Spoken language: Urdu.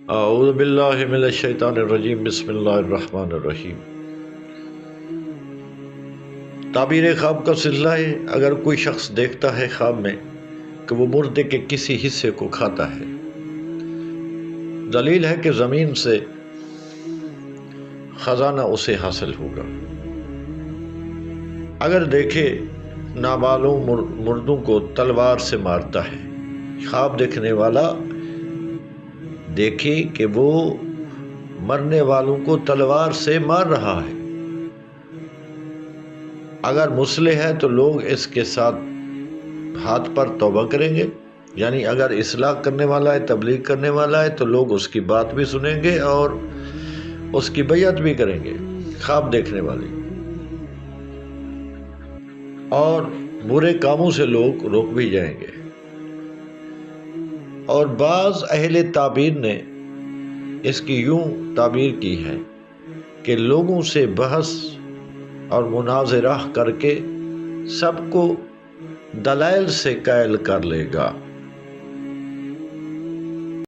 اعوذ باللہ من الشیطان الرجیم، بسم اللہ الرحمن الرحیم۔ تعبیر خواب کا سلسلہ ہے۔ اگر کوئی شخص دیکھتا ہے خواب میں کہ وہ مردے کے کسی حصے کو کھاتا ہے، دلیل ہے کہ زمین سے خزانہ اسے حاصل ہوگا۔ اگر دیکھے نامعلوم مردوں کو تلوار سے مارتا ہے، خواب دیکھنے والا دیکھے کہ وہ مرنے والوں کو تلوار سے مار رہا ہے، اگر مسلح ہے تو لوگ اس کے ساتھ ہاتھ پر توبہ کریں گے، یعنی اگر اصلاح کرنے والا ہے، تبلیغ کرنے والا ہے، تو لوگ اس کی بات بھی سنیں گے اور اس کی بیعت بھی کریں گے، خواب دیکھنے والے۔ اور برے کاموں سے لوگ روک بھی جائیں گے۔ اور بعض اہل تعبیر نے اس کی یوں تعبیر کی ہے کہ لوگوں سے بحث اور مناظرہ کر کے سب کو دلائل سے قائل کر لے گا۔